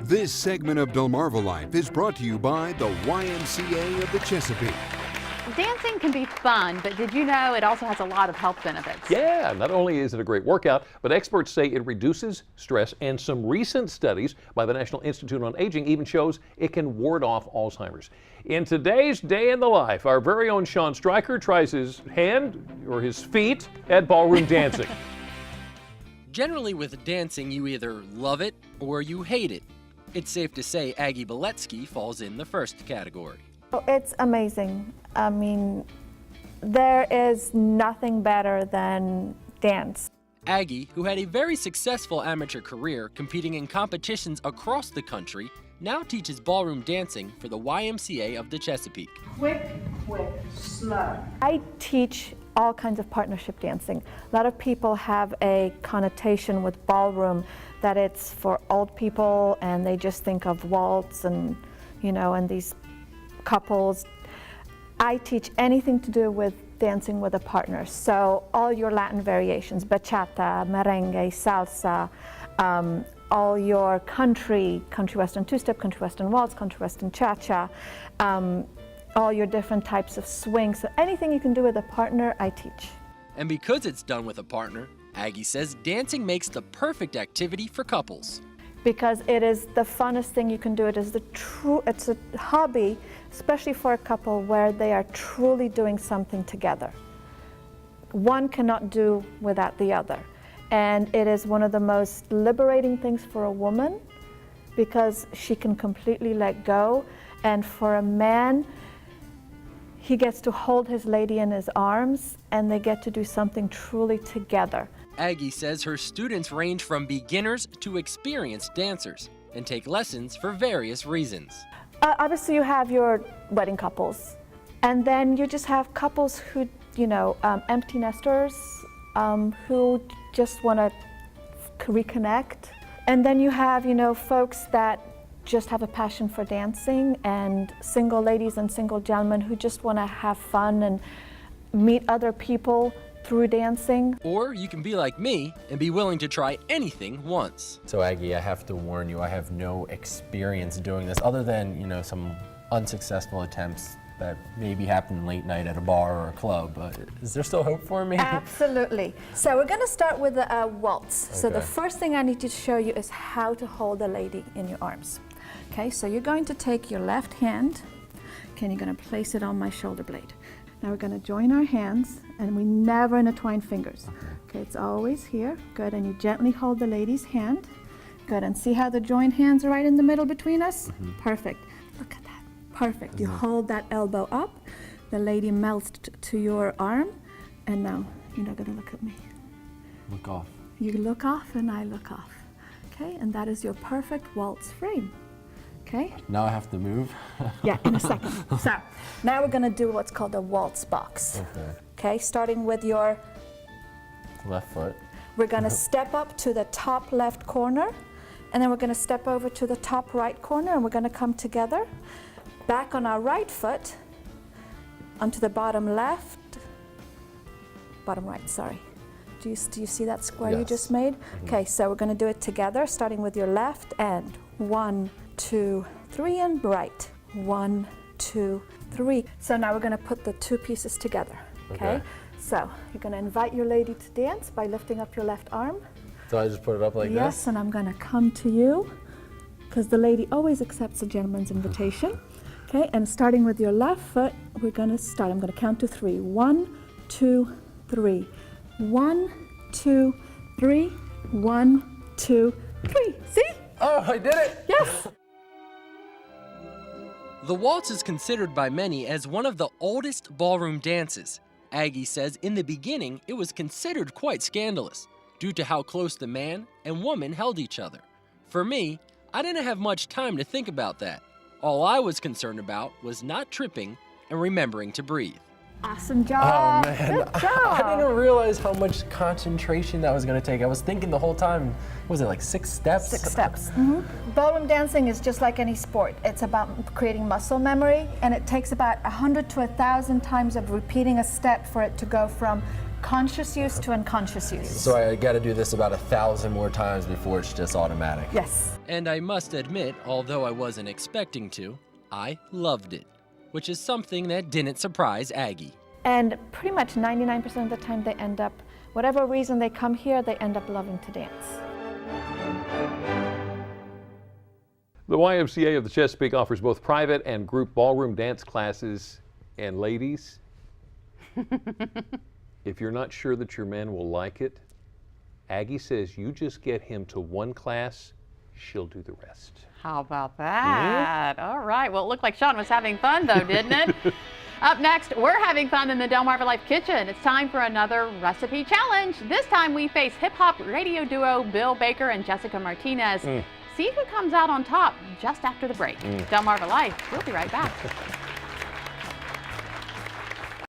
This segment of Delmarva Life is brought to you by the YMCA of the Chesapeake. Dancing can be fun, but did you know it also has a lot of health benefits? Yeah, not only is it a great workout, but experts say it reduces stress, and some recent studies by the National Institute on Aging even shows it can ward off Alzheimer's. In today's Day in the Life, our very own Sean Stryker tries his hand or his feet at ballroom dancing. Generally with dancing, you either love it or you hate it. It's safe to say Aggie Beletsky falls in the first category. It's amazing. I mean, there is nothing better than dance. Aggie, who had a very successful amateur career competing in competitions across the country, now teaches ballroom dancing for the YMCA of the Chesapeake. Quick, slow. I teach all kinds of partnership dancing. A lot of people have a connotation with ballroom that it's for old people and they just think of waltz and, and these couples. I teach anything to do with dancing with a partner. So all your Latin variations, bachata, merengue, salsa, all your country western two-step, country western waltz, country western cha-cha, all your different types of swings. So anything you can do with a partner, I teach. And because it's done with a partner, Aggie says dancing makes the perfect activity for couples. Because it is the funnest thing you can do. It's a hobby, especially for a couple where they are truly doing something together. One cannot do without the other. And it is one of the most liberating things for a woman because she can completely let go. And for a man, he gets to hold his lady in his arms and they get to do something truly together. Aggie says her students range from beginners to experienced dancers and take lessons for various reasons. Obviously you have your wedding couples, and then you just have couples who, empty nesters, who just want to reconnect. And then you have, folks that just have a passion for dancing, and single ladies and single gentlemen who just want to have fun and meet other people through dancing. Or you can be like me and be willing to try anything once. So Aggie, I have to warn you, I have no experience doing this other than, some unsuccessful attempts that maybe happen late night at a bar or a club. Is there still hope for me? Absolutely. So we're going to start with a waltz. Okay. So the first thing I need to show you is how to hold a lady in your arms. Okay, so you're going to take your left hand, and you're going to place it on my shoulder blade. Now we're going to join our hands, and we never intertwine fingers. Okay, it's always here. Good, and you gently hold the lady's hand. Good, and see how the joined hands are right in the middle between us? Perfect. Look at that. Perfect. You hold that elbow up, the lady melts to your arm, and now you're not going to look at me. Look off. You look off, and I look off. Okay, and that is your perfect waltz frame. Okay? Now I have to move? Yeah, in a second. So, now we're going to do what's called a waltz box. Okay, starting with your Left foot. We're going to step up to the top left corner, and then we're going to step over to the top right corner, and we're going to come together. Back on our right foot, onto the bottom left, bottom right, sorry. Do you see that square you just made? Okay, so we're going to do it together, starting with your left, and 1, 2, 3, and right. 1, 2, 3. So now we're going to put the two pieces together. Okay? So you're going to invite your lady to dance by lifting up your left arm. So I just put it up like this? Yes, and I'm going to come to you because the lady always accepts a gentleman's invitation. Okay, and starting with your left foot, we're going to start. I'm going to count to 3. 1, 2, 3. 1, 2, 3. 1, 2, 3. See? Oh, I did it! Yes! The waltz is considered by many as one of the oldest ballroom dances. Aggie says in the beginning it was considered quite scandalous due to how close the man and woman held each other. For me, I didn't have much time to think about that. All I was concerned about was not tripping and remembering to breathe. Awesome job! Oh man, Good job. I didn't realize how much concentration that was going to take. I was thinking the whole time, was it like 6 steps? 6 steps. Ballroom dancing is just like any sport. It's about creating muscle memory, and it takes about 100 to 1,000 times of repeating a step for it to go from conscious use to unconscious use. So I got to do this about 1,000 more times before it's just automatic. Yes. And I must admit, although I wasn't expecting to, I loved it, which is something that didn't surprise Aggie. And pretty much 99% of the time they end up, whatever reason they come here, they end up loving to dance. The YMCA of the Chesapeake offers both private and group ballroom dance classes. And ladies, if you're not sure that your man will like it, Aggie says you just get him to one class, she'll do the rest. How about that? All right. Well, it looked like Sean was having fun, though, didn't it? Up next, we're having fun in the Delmarva Life Kitchen. It's time for another recipe challenge. This time we face hip-hop radio duo Bill Baker and Jessica Martinez. See who comes out on top just after the break. Delmarva Life. We'll be right back.